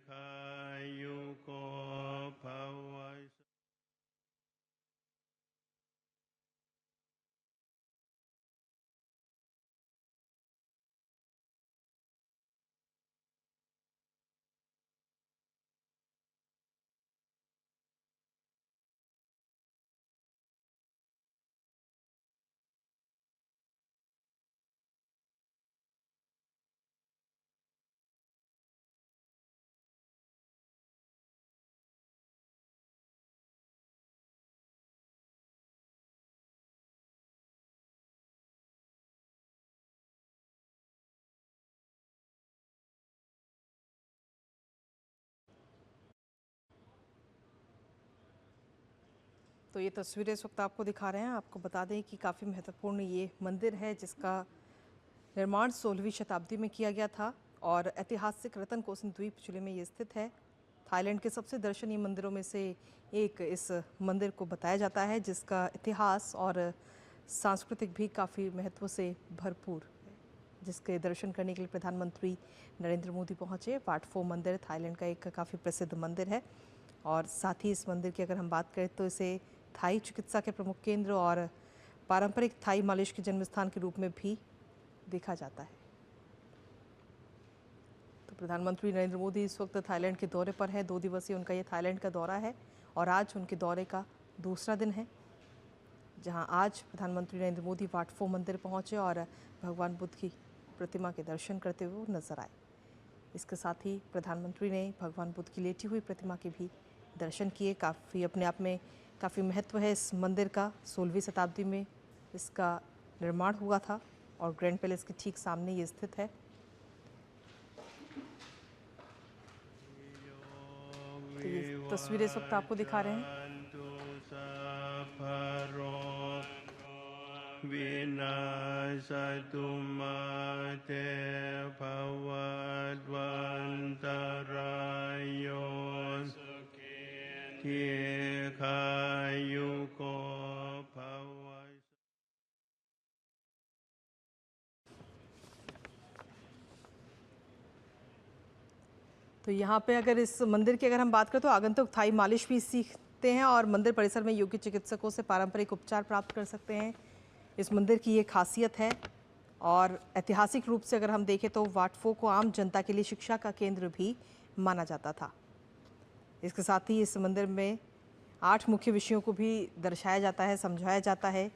दीर्घायुको भव। तो ये तस्वीरें इस वक्त आपको दिखा रहे हैं। आपको बता दें कि काफ़ी महत्वपूर्ण ये मंदिर है जिसका निर्माण 16वीं शताब्दी में किया गया था और ऐतिहासिक रतन कोसिन द्वीप जिले में ये स्थित है। थाईलैंड के सबसे दर्शनीय मंदिरों में से एक इस मंदिर को बताया जाता है, जिसका इतिहास और सांस्कृतिक भी काफ़ी महत्व से भरपूर है, जिसके दर्शन करने के लिए प्रधानमंत्री नरेंद्र मोदी पहुंचे। वाट फो मंदिर थाईलैंड का एक काफ़ी प्रसिद्ध मंदिर है और साथ ही इस मंदिर की अगर हम बात करें तो इसे थाई चिकित्सा के प्रमुख केंद्र और पारंपरिक थाई मालिश के जन्म स्थान के रूप में भी देखा जाता है। तो प्रधानमंत्री नरेंद्र मोदी इस वक्त थाईलैंड के दौरे पर है। 2 दिवसीय उनका ये थाईलैंड का दौरा है और आज उनके दौरे का दूसरा दिन है, जहां आज प्रधानमंत्री नरेंद्र मोदी वाट फो मंदिर पहुंचे और भगवान बुद्ध की प्रतिमा के दर्शन करते हुए नजर आए। इसके साथ ही प्रधानमंत्री ने भगवान बुद्ध की लेटी हुई प्रतिमा के भी दर्शन किए। काफ़ी अपने आप में काफ़ी महत्व है इस मंदिर का। 16वीं शताब्दी में इसका निर्माण हुआ था और ग्रैंड पैलेस के ठीक सामने ये स्थित है। तो ये तस्वीरें इस वक्त आपको दिखा रहे हैं। विनाशतु माते भवद्वन्तरायो दीर्घायुको भव। तो यहाँ पे अगर इस मंदिर की अगर हम बात करें तो आगंतुक थाई मालिश भी सीखते हैं और मंदिर परिसर में योग्य चिकित्सकों से पारंपरिक उपचार प्राप्त कर सकते हैं। इस मंदिर की ये खासियत है। और ऐतिहासिक रूप से अगर हम देखें तो वाट फो को आम जनता के लिए शिक्षा का केंद्र भी माना जाता था। इसके साथ ही इस मंदिर में 8 मुख्य विषयों को भी दर्शाया जाता है, समझाया जाता है।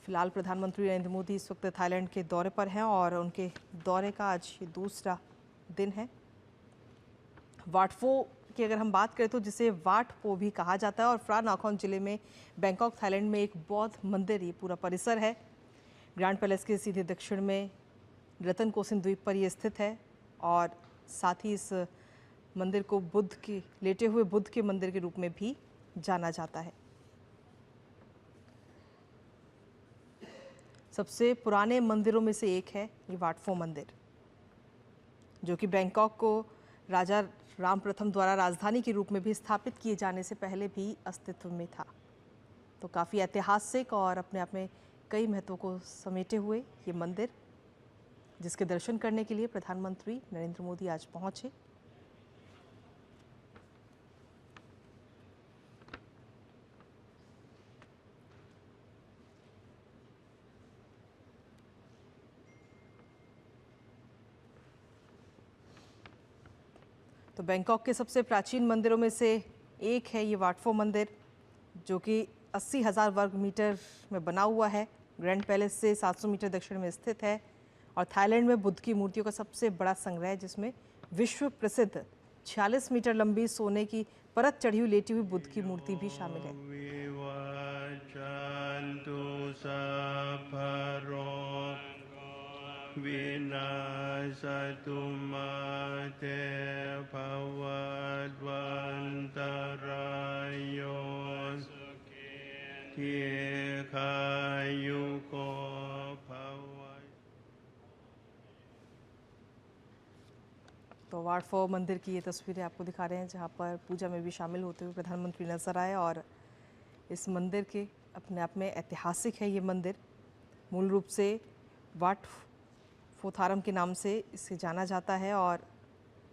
फिलहाल प्रधानमंत्री नरेंद्र मोदी इस वक्त थाईलैंड के दौरे पर हैं और उनके दौरे का आज ये दूसरा दिन है। वाट फो की अगर हम बात करें तो जिसे वाट पो भी कहा जाता है और फ्रा नाखोन जिले में बैंकॉक थाईलैंड में एक बौद्ध मंदिर ये पूरा परिसर है। ग्रैंड पैलेस के सीधे दक्षिण में रतन कोसिन द्वीप पर यह स्थित है और साथ ही इस मंदिर को बुद्ध के लेटे हुए बुद्ध के मंदिर के रूप में भी जाना जाता है। सबसे पुराने मंदिरों में से एक है ये वाट फो मंदिर, जो कि बैंकॉक को राजा राम प्रथम द्वारा राजधानी के रूप में भी स्थापित किए जाने से पहले भी अस्तित्व में था। तो काफ़ी ऐतिहासिक और अपने आप में कई महत्वों को समेटे हुए ये मंदिर, जिसके दर्शन करने के लिए प्रधानमंत्री नरेंद्र मोदी आज पहुंचे। तो बैंकॉक के सबसे प्राचीन मंदिरों में से एक है ये वाट फो मंदिर, जो कि 80,000 वर्ग मीटर में बना हुआ है। ग्रैंड पैलेस से 700 मीटर दक्षिण में स्थित है और थाईलैंड में बुद्ध की मूर्तियों का सबसे बड़ा संग्रह है, जिसमें विश्व प्रसिद्ध 46 मीटर लंबी सोने की परत चढ़ी हुई लेटी हुई बुद्ध की मूर्ति भी शामिल है। विनाशतु माते भवद्वन्तरायो दीर्घायुको भव। तो वाट फो मंदिर की ये तस्वीरें आपको दिखा रहे हैं, जहाँ पर पूजा में भी शामिल होते हुए प्रधानमंत्री नजर आए। और इस मंदिर के अपने आप में ऐतिहासिक है ये मंदिर। मूल रूप से वाट फोथारम के नाम से इसे जाना जाता है और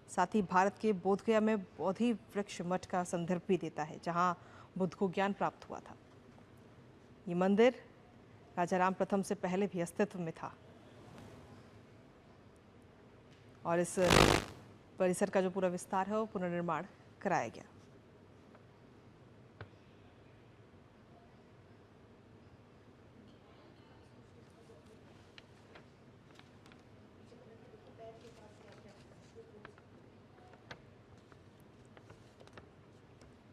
साथ ही भारत के बोधगया में बोधि वृक्ष मठ का संदर्भ भी देता है, जहां बुद्ध को ज्ञान प्राप्त हुआ था। ये मंदिर राजा राम प्रथम से पहले भी अस्तित्व में था और इस परिसर का जो पूरा विस्तार है वो पुनर्निर्माण कराया गया।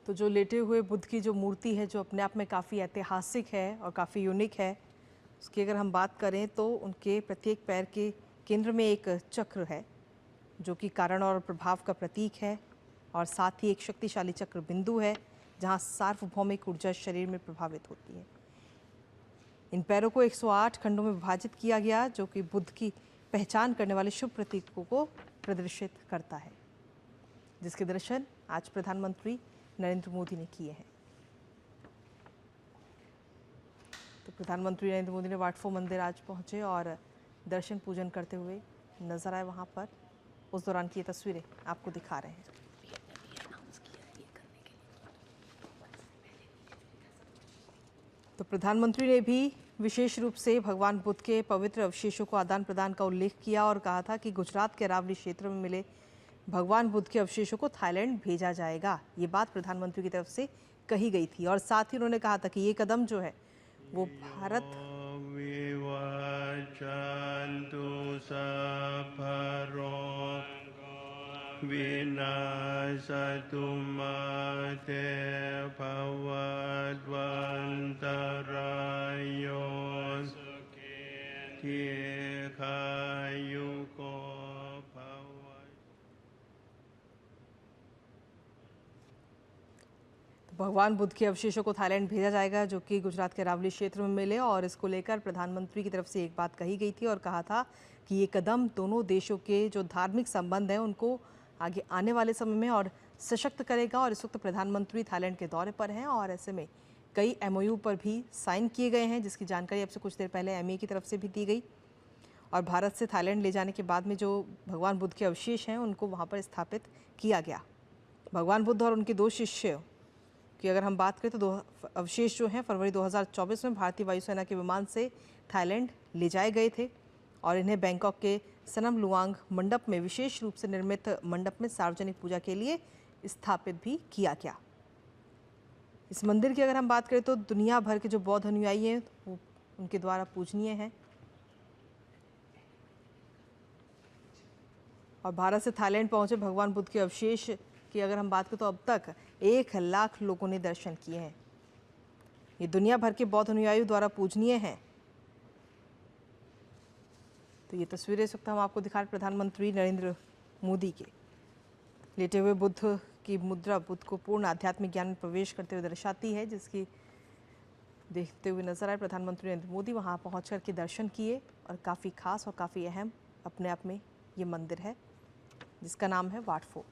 तो जो लेटे हुए बुद्ध की जो मूर्ति है, जो अपने आप में काफ़ी ऐतिहासिक है और काफ़ी यूनिक है, उसकी अगर हम बात करें तो उनके प्रत्येक पैर के केंद्र में एक चक्र है जो कि कारण और प्रभाव का प्रतीक है, और साथ ही एक शक्तिशाली चक्र बिंदु है जहां सार्वभौमिक ऊर्जा शरीर में प्रभावित होती है। इन पैरों को 108 खंडों में विभाजित किया गया, जो कि बुद्ध की पहचान करने वाले शुभ प्रतीकों को प्रदर्शित करता है, जिसके दर्शन आज प्रधानमंत्री नरेंद्र मोदी ने किए हैं। तो प्रधानमंत्री नरेंद्र मोदी ने वाट फो मंदिर आज पहुंचे और दर्शन पूजन करते हुए नजर आए वहां पर। उस दौरान की ये तस्वीरें आपको दिखा रहे हैं। तो प्रधानमंत्री ने भी विशेष रूप से भगवान बुद्ध के पवित्र अवशेषों को आदान प्रदान का उल्लेख किया और कहा था कि गुजरात के अरावली क्षेत्र में मिले भगवान बुद्ध के अवशेषों को थाईलैंड भेजा जाएगा। ये बात प्रधानमंत्री की तरफ से कही गई थी और साथ ही उन्होंने कहा था कि ये कदम जो है वो भारत विनाशतु माते भवद्वन्तरायो दीर्घायुको भगवान बुद्ध के अवशेषों को थाईलैंड भेजा जाएगा, जो कि गुजरात के अरावली क्षेत्र में मिले। और इसको लेकर प्रधानमंत्री की तरफ से एक बात कही गई थी और कहा था कि ये कदम दोनों देशों के जो धार्मिक संबंध हैं उनको आगे आने वाले समय में और सशक्त करेगा। और इस वक्त प्रधानमंत्री थाईलैंड के दौरे पर हैं और ऐसे में कई MOU पर भी साइन किए गए हैं, जिसकी जानकारी अब से कुछ देर पहले MA की तरफ से भी दी गई। और भारत से थाईलैंड ले जाने के बाद में जो भगवान बुद्ध के अवशेष हैं उनको वहाँ पर स्थापित किया गया। भगवान बुद्ध और उनके 2 शिष्य की अगर हम बात करें तो 2 अवशेष जो हैं फरवरी 2024 में भारतीय वायुसेना के विमान से थाईलैंड ले जाए गए थे और इन्हें बैंकॉक के सनम लुआंग मंडप में विशेष रूप से निर्मित मंडप में सार्वजनिक पूजा के लिए स्थापित भी किया गया। इस मंदिर की अगर हम बात करें तो दुनिया भर के जो बौद्ध अनुयायी हैं वो उनके द्वारा पूजनीय हैं। और भारत से थाईलैंड पहुंचे भगवान बुद्ध के अवशेष की अगर हम बात करें तो अब तक 1 लाख लोगों ने दर्शन किए हैं। ये दुनिया भर के बौद्ध अनुयायियों द्वारा पूजनीय हैं। तो ये तस्वीरें इस वक्त हम आपको दिखा रहे प्रधानमंत्री नरेंद्र मोदी के लेटे हुए बुद्ध की मुद्रा बुद्ध को पूर्ण आध्यात्मिक ज्ञान में प्रवेश करते हुए दर्शाती है, जिसकी देखते हुए नजर आए प्रधानमंत्री नरेंद्र मोदी वहां पहुंच कर के दर्शन किए। और काफ़ी खास और काफ़ी अहम अपने आप में ये मंदिर है जिसका नाम है वाट फो।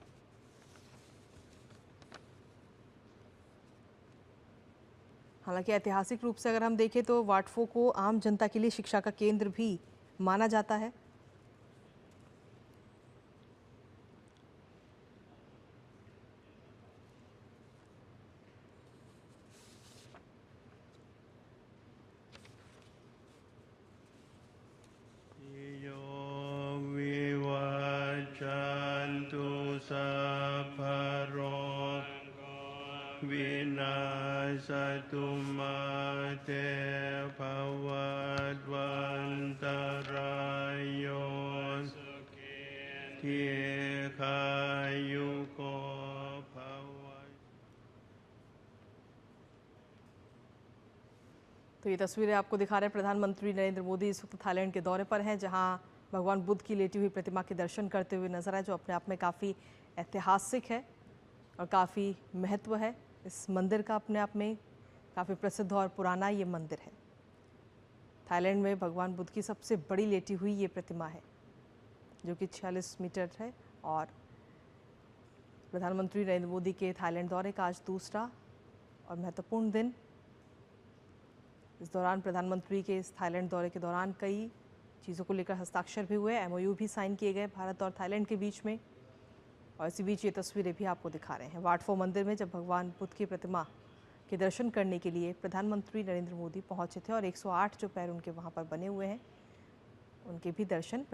हालांकि ऐतिहासिक रूप से अगर हम देखें तो वाट फो को आम जनता के लिए शिक्षा का केंद्र भी माना जाता है। विनाशतु माते भवद्वन्तरायो दीर्घायुको तो ये तस्वीरें आपको दिखा रहे हैं प्रधानमंत्री नरेंद्र मोदी इस वक्त थाईलैंड के दौरे पर हैं, जहां भगवान बुद्ध की लेटी हुई प्रतिमा के दर्शन करते हुए नजर आए, जो अपने आप में काफ़ी ऐतिहासिक है और काफ़ी महत्व है। इस मंदिर का अपने आप में काफ़ी प्रसिद्ध और पुराना ये मंदिर है। थाईलैंड में भगवान बुद्ध की सबसे बड़ी लेटी हुई ये प्रतिमा है, जो कि 46 मीटर है। और प्रधानमंत्री नरेंद्र मोदी के थाईलैंड दौरे का आज दूसरा और महत्वपूर्ण दिन। इस दौरान प्रधानमंत्री के इस थाईलैंड दौरे के दौरान कई चीज़ों को लेकर हस्ताक्षर भी हुए, MOU भी साइन किए गए भारत और थाईलैंड के बीच में। और इसी बीच ये तस्वीरें भी आपको दिखा रहे हैं वाट 4 मंदिर में, जब भगवान बुद्ध की प्रतिमा के दर्शन करने के लिए प्रधानमंत्री नरेंद्र मोदी पहुंचे थे और 108 जो पैर उनके वहां पर बने हुए हैं उनके भी दर्शन